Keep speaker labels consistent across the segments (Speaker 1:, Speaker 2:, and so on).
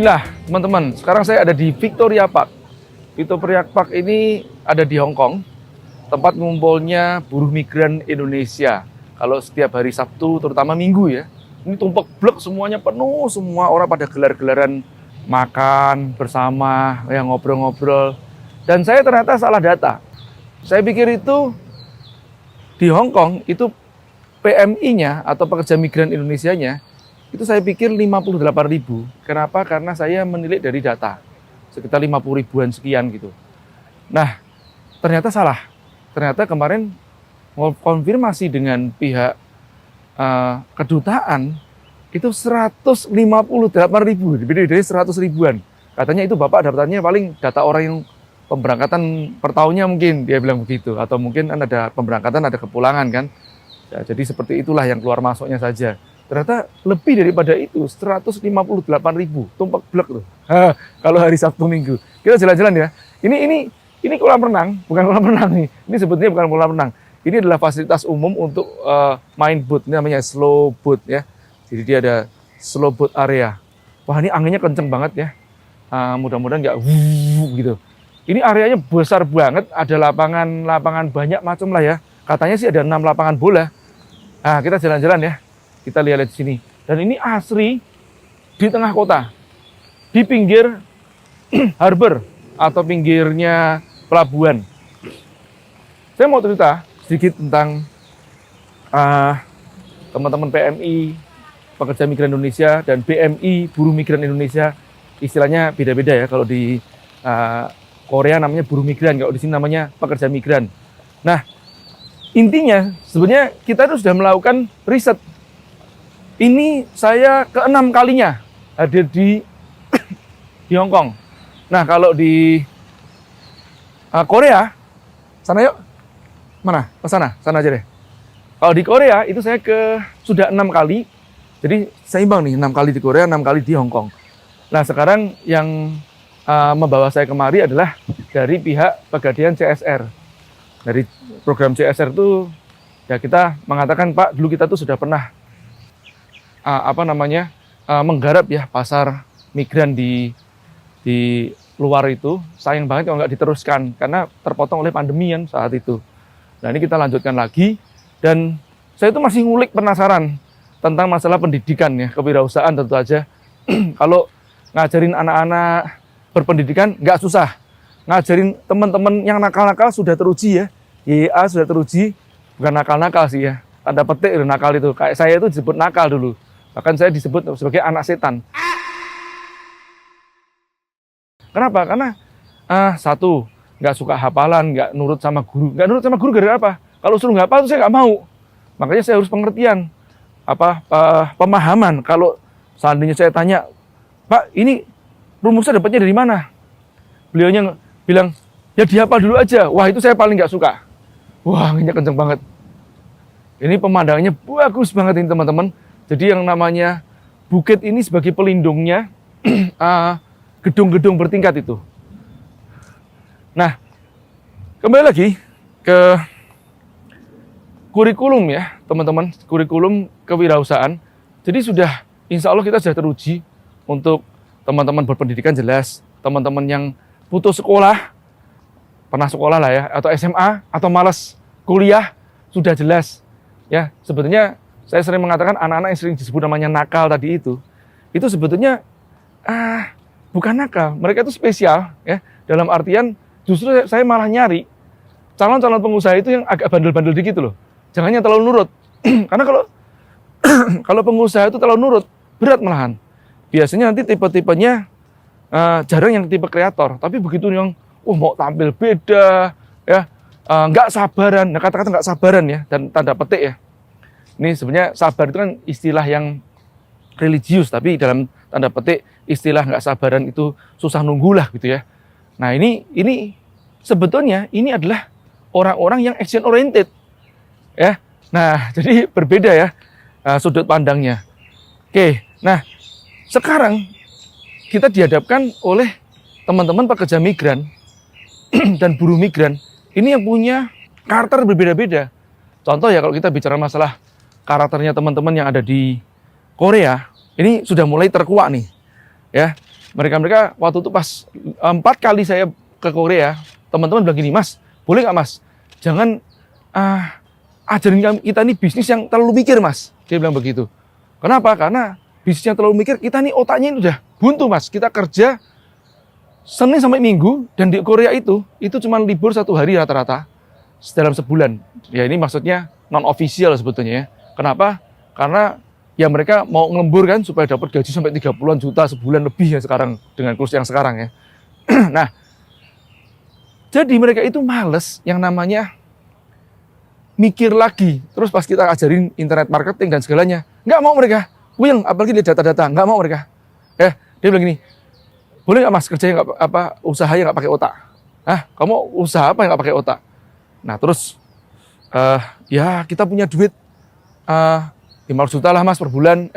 Speaker 1: Alhamdulillah, teman-teman. Sekarang saya ada di Victoria Park. Victoria Park ini ada di Hong Kong, tempat ngumpulnya buruh migran Indonesia. Kalau setiap hari Sabtu, terutama Minggu ya, ini tumpek blek semuanya penuh, semua orang pada gelar-gelaran makan bersama, yang ngobrol-ngobrol. Dan saya ternyata salah data. Saya pikir itu di Hong Kong itu PMI-nya atau pekerja migran Indonesianya itu saya pikir 58.000. Kenapa? Karena saya menilik dari data. Sekitar 50 ribuan sekian gitu. Nah, ternyata salah. Ternyata kemarin konfirmasi dengan pihak kedutaan itu 158.000, lebih dari 100 ribuan. Katanya itu Bapak daftarnya paling data orang yang pemberangkatan per tahunnya mungkin, dia bilang begitu. Atau mungkin kan ada pemberangkatan, ada kepulangan kan. Ya, jadi seperti itulah yang keluar masuknya saja. Ternyata lebih daripada itu, 158.000, tumpak blek tuh. Kalau hari Sabtu Minggu. Kita jalan-jalan ya. Ini kolam renang, bukan kolam renang nih. Ini sebetulnya bukan kolam renang. Ini adalah fasilitas umum untuk main boat, ini namanya slow boat ya. Jadi dia ada slow boat area. Wah, ini anginnya kenceng banget ya. Mudah-mudahan nggak gitu. Ini areanya besar banget, ada lapangan banyak macam lah ya. Katanya sih ada 6 lapangan bola. Nah, kita jalan-jalan ya. Kita lihat di sini. Dan ini asri di tengah kota. Di pinggir harbor atau pinggirnya pelabuhan. Saya mau cerita sedikit tentang teman-teman PMI, pekerja migran Indonesia, dan BMI, buruh migran Indonesia. Istilahnya beda-beda ya. Kalau di Korea namanya buruh migran, kalau di sini namanya pekerja migran. Nah, intinya sebenarnya kita itu sudah melakukan riset. Ini saya ke-6 kalinya hadir di Hong Kong. Nah, kalau di Korea, sana yuk. Mana? Ke sana aja deh. Kalau di Korea itu saya sudah 6 kali. Jadi seimbang nih, 6 kali di Korea, 6 kali di Hong Kong. Nah, sekarang yang membawa saya kemari adalah dari pihak Pegadaian CSR. Dari program CSR itu ya kita mengatakan, Pak, dulu kita tuh sudah pernah menggarap ya pasar migran di luar itu. Sayang banget kalau nggak diteruskan karena terpotong oleh pandemi kan saat itu. Nah, ini kita lanjutkan lagi dan saya itu masih ngulik, penasaran tentang masalah pendidikan ya, kewirausahaan tentu aja. Kalau ngajarin anak-anak berpendidikan nggak susah. Ngajarin teman-teman yang nakal-nakal sudah teruji ya. YA sudah teruji, bukan nakal-nakal sih ya. Tanda petik itu nakal itu. Kayak saya itu disebut nakal dulu. Bahkan saya disebut sebagai anak setan. Kenapa? Karena satu, nggak suka hafalan, nggak nurut sama guru. Nggak nurut sama guru gara-gara apa? Kalau suruh nggak hafal itu saya nggak mau. Makanya saya harus pengertian, pemahaman. Kalau seandainya saya tanya, Pak, ini rumusnya dapatnya dari mana? Beliaunya bilang, ya dihafal dulu aja. Wah, itu saya paling nggak suka. Wah, anginnya kenceng banget. Ini pemandangannya bagus banget ini teman-teman. Jadi yang namanya bukit ini sebagai pelindungnya gedung-gedung bertingkat itu. Nah, kembali lagi ke kurikulum ya teman-teman, kurikulum kewirausahaan. Jadi sudah, insya Allah kita sudah teruji untuk teman-teman berpendidikan jelas, teman-teman yang putus sekolah, pernah sekolah lah ya, atau SMA, atau malas kuliah, sudah jelas. Ya, sebetulnya saya sering mengatakan anak-anak yang sering disebut namanya nakal tadi itu sebetulnya bukan nakal, mereka itu spesial ya. Dalam artian justru saya malah nyari calon-calon pengusaha itu yang agak bandel-bandel dikit loh. Jangan yang terlalu nurut. Karena kalau pengusaha itu terlalu nurut, berat malahan. Biasanya nanti tipe-tipenya jarang yang tipe kreator, tapi begitu yang mau tampil beda ya, nggak sabaran. Nah, kata-kata nggak sabaran ya, dan tanda petik ya. Ini sebenarnya sabar itu kan istilah yang religius, tapi dalam tanda petik istilah nggak sabaran itu susah nunggulah gitu ya. Nah, ini sebetulnya ini adalah orang-orang yang action oriented ya. Nah, jadi berbeda ya sudut pandangnya. Oke, nah sekarang kita dihadapkan oleh teman-teman pekerja migran dan buruh migran ini yang punya karakter berbeda-beda. Contoh ya, kalau kita bicara masalah karakternya teman-teman yang ada di Korea, ini sudah mulai terkuak nih, ya. Mereka waktu itu pas 4 kali saya ke Korea, teman-teman bilang gini, Mas, boleh nggak Mas? Jangan ajarin kita ini bisnis yang terlalu mikir, Mas. Dia bilang begitu. Kenapa? Karena bisnis yang terlalu mikir, kita nih otaknya ini udah buntu, Mas. Kita kerja Senin sampai Minggu, dan di Korea itu cuma libur 1 hari rata-rata dalam sebulan. Ya ini maksudnya non-official sebetulnya ya. Kenapa? Karena ya mereka mau ngelembur kan supaya dapat gaji sampai 30-an juta sebulan lebih ya sekarang dengan kurs yang sekarang ya. Nah, jadi mereka itu males yang namanya mikir lagi. Terus pas kita ajarin internet marketing dan segalanya, nggak mau mereka. Puyeng, apalagi lihat data-data, nggak mau mereka. Dia bilang gini, boleh nggak Mas kerjanya usahanya nggak pakai otak? Kamu usaha apa yang nggak pakai otak? Nah terus ya kita punya duit 500 juta lah Mas per bulan,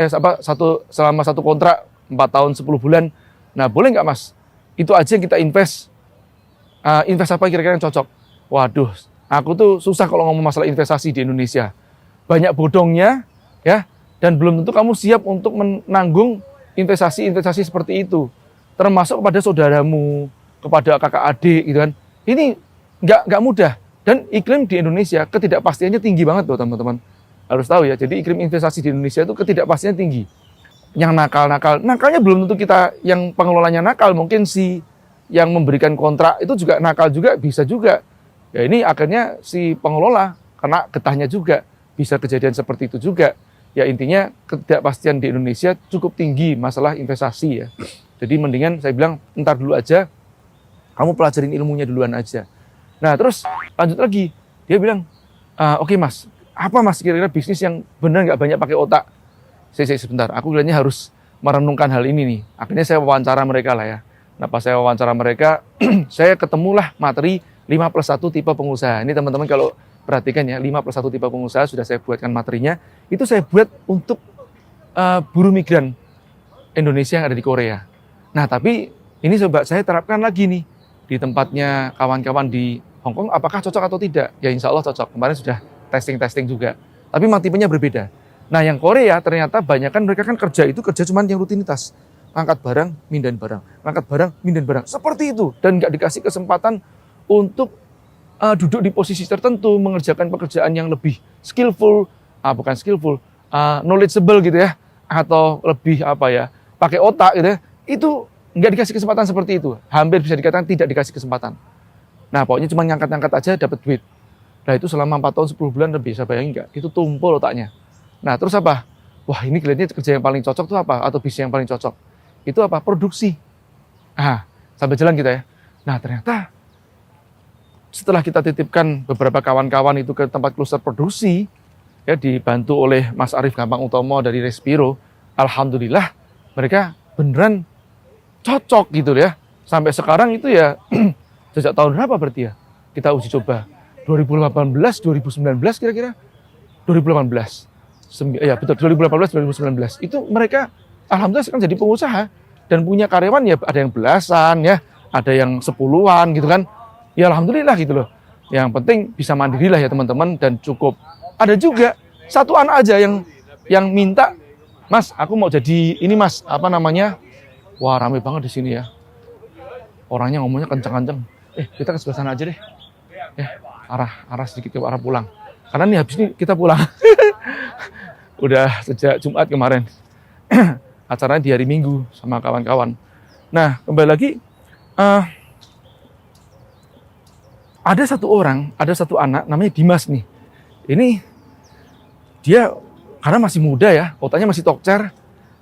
Speaker 1: selama 1 kontrak 4 tahun 10 bulan. Nah boleh nggak Mas? Itu aja yang kita invest. Invest apa kira-kira yang cocok? Waduh, aku tuh susah kalau ngomong masalah investasi di Indonesia. Banyak bodongnya ya, dan belum tentu kamu siap untuk menanggung investasi seperti itu. Termasuk kepada saudaramu, kepada kakak adik gitu kan. Ini nggak mudah. Dan iklim di Indonesia ketidakpastiannya tinggi banget loh teman-teman. Harus tahu ya, jadi iklim investasi di Indonesia itu ketidakpastiannya tinggi. Yang nakalnya belum tentu kita yang pengelolanya nakal, mungkin si yang memberikan kontrak itu juga nakal juga, bisa juga. Ya ini akhirnya si pengelola kena getahnya juga, bisa kejadian seperti itu juga. Ya intinya ketidakpastian di Indonesia cukup tinggi masalah investasi ya. Jadi mendingan saya bilang entar dulu aja, kamu pelajarin ilmunya duluan aja. Nah terus lanjut lagi, dia bilang, oke Mas, apa Mas kira-kira bisnis yang benar nggak banyak pakai otak? Saya sebentar, aku kayaknya harus merenungkan hal ini nih. Akhirnya saya wawancara mereka lah ya. Nah pas saya wawancara mereka, saya ketemulah materi 5+1 tipe pengusaha. Ini teman-teman kalau perhatikan ya, 5+1 tipe pengusaha sudah saya buatkan materinya. Itu saya buat untuk buruh migran Indonesia yang ada di Korea. Nah tapi ini coba saya terapkan lagi nih di tempatnya kawan-kawan di Hong Kong, apakah cocok atau tidak? Ya insya Allah cocok, kemarin sudah testing juga. Tapi memang tipenya berbeda. Nah yang Korea ternyata banyak kan mereka kan kerja cuma yang rutinitas. Angkat barang, mindahin barang. Angkat barang, mindahin barang. Seperti itu. Dan nggak dikasih kesempatan untuk duduk di posisi tertentu, mengerjakan pekerjaan yang lebih skillful, knowledgeable gitu ya. Atau lebih pakai otak gitu ya. Itu nggak dikasih kesempatan seperti itu. Hampir bisa dikatakan tidak dikasih kesempatan. Nah pokoknya cuma ngangkat-ngangkat aja dapat duit. Nah itu selama 4 tahun 10 bulan bisa bayangin nggak? Itu tumpul otaknya. Nah terus apa? Wah ini kelihatannya kerja yang paling cocok tuh apa? Atau bisnis yang paling cocok? Itu apa? Produksi. Sampai jalan kita ya. Nah ternyata setelah kita titipkan beberapa kawan-kawan itu ke tempat kluster produksi, ya dibantu oleh Mas Arief Gampang Utomo dari Respiro, alhamdulillah mereka beneran cocok gitu ya. Sampai sekarang itu ya sejak tahun berapa berarti ya? Kita uji coba 2018, 2019 kira-kira 2018. Ya betul 2018, 2019. Itu mereka alhamdulillah sekarang jadi pengusaha dan punya karyawan ya ada yang belasan ya, ada yang 10-an gitu kan. Ya alhamdulillah gitu loh. Yang penting bisa mandiri lah ya teman-teman dan cukup. Ada juga satu anak aja yang minta, Mas, aku mau jadi ini Mas, wah ramai banget di sini ya. Orangnya ngomongnya kencang-kencang. Kita ke sebelah sana aja deh. Arah sedikit ke arah pulang. Karena nih habis ini kita pulang. Udah sejak Jumat kemarin. Acaranya di hari Minggu sama kawan-kawan. Nah, kembali lagi. Ada satu anak namanya Dimas nih. Ini dia karena masih muda ya, otaknya masih tokcer.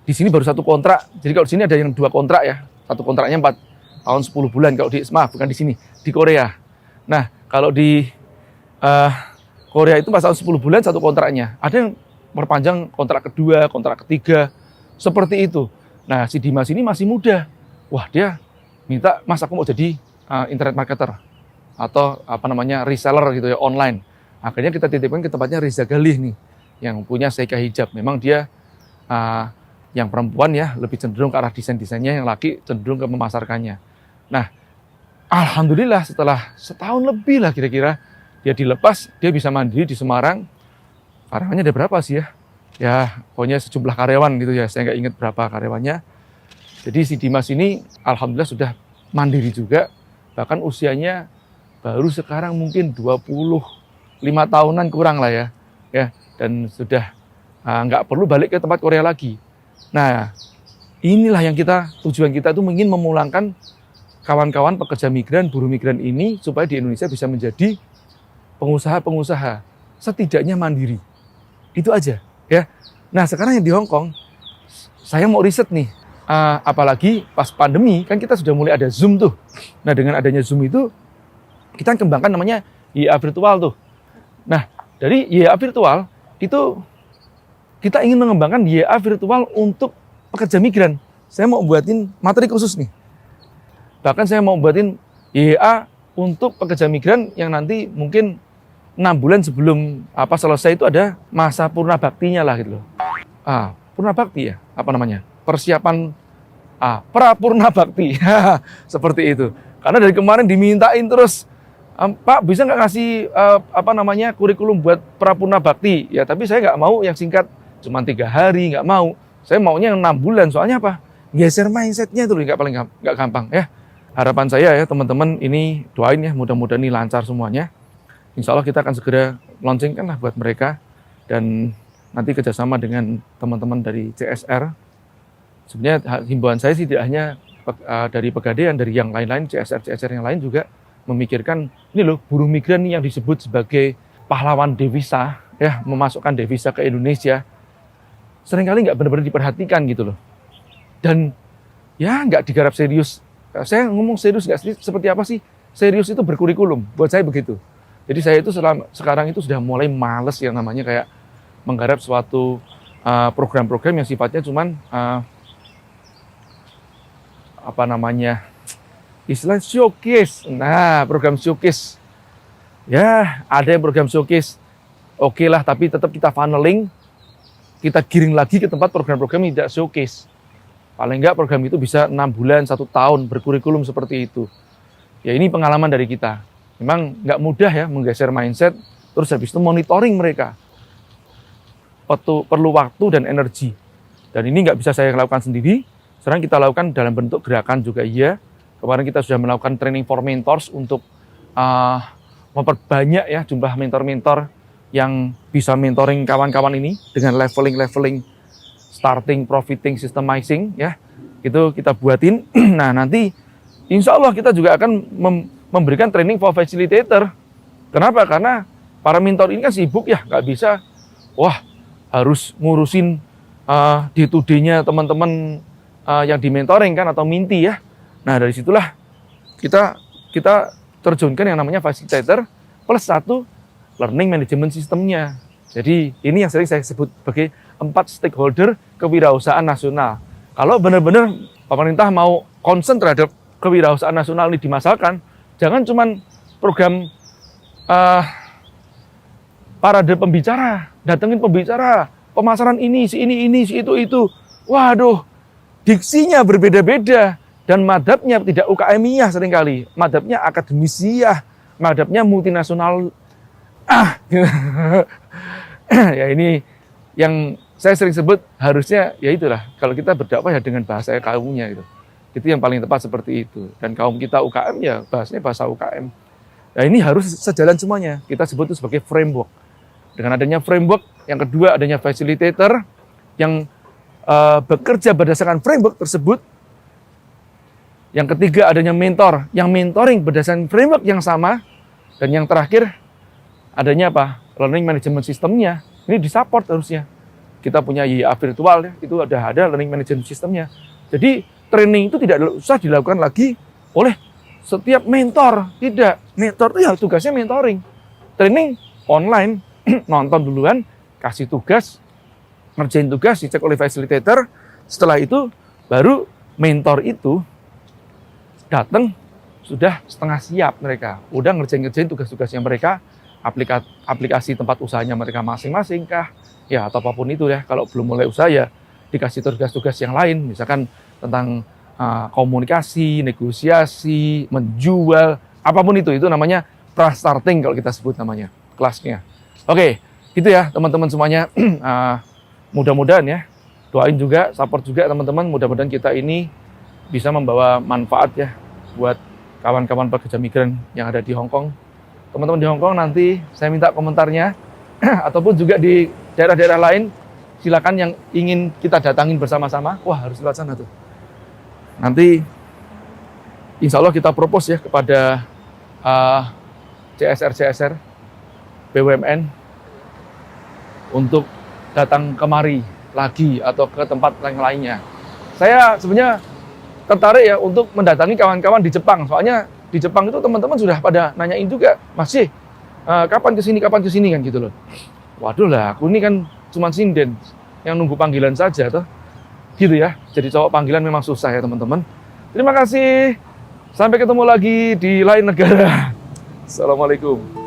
Speaker 1: Di sini baru 1 kontrak. Jadi kalau di sini ada yang 2 kontrak ya. 1 kontraknya 4 tahun 10 bulan kalau bukan di sini, di Korea. Nah, kalau di Korea itu pas tahun 10 bulan 1 kontraknya. Ada yang perpanjang kontrak kedua, kontrak ketiga, seperti itu. Nah, si Dimas ini masih muda. Wah, dia minta, Mas aku mau jadi internet marketer atau reseller gitu ya, online. Akhirnya kita titipkan ke tempatnya Riza Galih nih, yang punya Seika Hijab. Memang dia yang perempuan ya lebih cenderung ke arah desain-desainnya, yang laki cenderung ke memasarkannya. Nah, alhamdulillah setelah setahun lebih lah kira-kira dia dilepas, dia bisa mandiri di Semarang. Karyawannya ada berapa sih ya? Ya, pokoknya sejumlah karyawan gitu ya, saya nggak ingat berapa karyawannya. Jadi si Dimas ini alhamdulillah sudah mandiri juga, bahkan usianya baru sekarang mungkin 25 tahunan kurang lah ya, dan sudah nggak perlu balik ke tempat Korea lagi. Nah, inilah yang tujuan kita itu ingin memulangkan kawan-kawan pekerja migran, buruh migran ini supaya di Indonesia bisa menjadi pengusaha-pengusaha, setidaknya mandiri. Itu aja, ya. Nah, sekarang yang di Hong Kong, saya mau riset nih, apalagi pas pandemi kan kita sudah mulai ada Zoom tuh. Nah, dengan adanya Zoom itu kita kembangkan namanya YA virtual tuh. Nah, dari YA virtual itu kita ingin mengembangkan YA virtual untuk pekerja migran. Saya mau buatin materi khusus nih. Bahkan saya mau buatin YA untuk pekerja migran yang nanti mungkin 6 bulan sebelum selesai itu ada masa purna baktinya lah gitu loh. Purna bakti ya, persiapan pra purna bakti. Seperti itu. Karena dari kemarin dimintain terus, Pak bisa nggak ngasih kurikulum buat pra purna bakti? Ya tapi saya nggak mau yang singkat, cuma 3 hari, nggak mau. Saya maunya yang 6 bulan, soalnya apa? Geser mindsetnya itu nggak gampang ya. Harapan saya ya teman-teman ini doain ya, mudah-mudahan ini lancar semuanya. Insya Allah kita akan segera launchingkan lah buat mereka, dan nanti kerjasama dengan teman-teman dari CSR. Sebenarnya himbauan saya sih tidak hanya dari Pegadaian, dari yang lain-lain, CSR yang lain juga memikirkan ini loh, buruh migran yang disebut sebagai pahlawan devisa ya, memasukkan devisa ke Indonesia, seringkali nggak benar-benar diperhatikan gitu loh, dan ya nggak digarap serius. Saya ngomong serius nggak seperti apa sih? Serius itu berkurikulum, buat saya begitu. Jadi saya itu sekarang itu sudah mulai males yang namanya kayak menggarap suatu program-program yang sifatnya cuman istilah showcase. Nah, program showcase. Ya, ada yang program showcase. Oke lah, tapi tetap kita funneling, kita giring lagi ke tempat program-program yang tidak showcase. Paling enggak program itu bisa 6 bulan, 1 tahun berkurikulum seperti itu. Ya ini pengalaman dari kita. Memang nggak mudah ya menggeser mindset, terus habis itu monitoring mereka. Perlu waktu dan energi. Dan ini nggak bisa saya lakukan sendiri. Sekarang kita lakukan dalam bentuk gerakan juga iya. Kemarin kita sudah melakukan training for mentors untuk memperbanyak ya jumlah mentor-mentor yang bisa mentoring kawan-kawan ini dengan leveling, starting, profiting, systemizing ya. Itu kita buatin. Nah, nanti insya Allah kita juga akan memberikan training for facilitator. Kenapa? Karena para mentor ini kan sibuk ya, nggak bisa harus ngurusin day-to-day-nya teman-teman yang di mentoring kan, atau minti ya. Nah, dari situlah kita terjunkan yang namanya facilitator plus 1 learning management systemnya. Jadi ini yang sering saya sebut sebagai 4 stakeholder kewirausahaan nasional. Kalau benar-benar pemerintah mau concern terhadap kewirausahaan nasional ini dimasalkan, jangan cuman program parade pembicara, datengin pembicara, pemasaran ini, si itu. Waduh, diksinya berbeda-beda dan madhabnya tidak UKM-iyah seringkali, madhabnya akademisiah, madhabnya multinasional. Ya ini yang saya sering sebut, harusnya ya itulah, kalau kita berdakwah ya dengan bahasa kaumnya gitu. Itu yang paling tepat seperti itu. Dan kaum kita UKM ya bahasanya bahasa UKM. Nah ini harus sejalan semuanya. Kita sebut itu sebagai framework. Dengan adanya framework, yang kedua adanya facilitator yang bekerja berdasarkan framework tersebut. Yang ketiga adanya mentor yang mentoring berdasarkan framework yang sama. Dan yang terakhir adanya apa? Learning management systemnya. Ini disupport harusnya. Kita punya YA virtual ya, itu ada learning management systemnya. Jadi training itu tidak usah dilakukan lagi oleh setiap mentor. Tidak, mentor itu ya tugasnya mentoring. Training online, nonton duluan, kasih tugas, ngerjain tugas, dicek oleh facilitator. Setelah itu baru mentor itu datang sudah setengah siap mereka. Udah ngerjain tugas-tugasnya mereka, aplikasi tempat usahanya mereka masing-masing kah, ya atau apapun itu ya. Kalau belum mulai usaha ya dikasih tugas-tugas yang lain, misalkan tentang komunikasi, negosiasi, menjual, apapun itu namanya pra-starting kalau kita sebut namanya kelasnya. Oke, gitu ya teman-teman semuanya. Mudah-mudahan ya, doain juga, support juga teman-teman, mudah-mudahan kita ini bisa membawa manfaat ya buat kawan-kawan pekerja migran yang ada di Hong Kong. Teman-teman di Hong Kong nanti saya minta komentarnya ataupun juga di daerah-daerah lain, silakan yang ingin kita datangin bersama-sama. Wah, harus lewat sana tuh. Nanti insya Allah kita propose ya kepada CSR BUMN untuk datang kemari lagi atau ke tempat yang lainnya. Saya sebenarnya tertarik ya untuk mendatangi kawan-kawan di Jepang. Soalnya di Jepang itu teman-teman sudah pada nanyain juga, masih kapan kesini kan gitu loh. Waduh lah, aku ini kan cuma sinden yang nunggu panggilan saja toh. Gitu ya. Jadi cowok panggilan memang susah ya teman-teman. Terima kasih. Sampai ketemu lagi di lain negara. Assalamualaikum.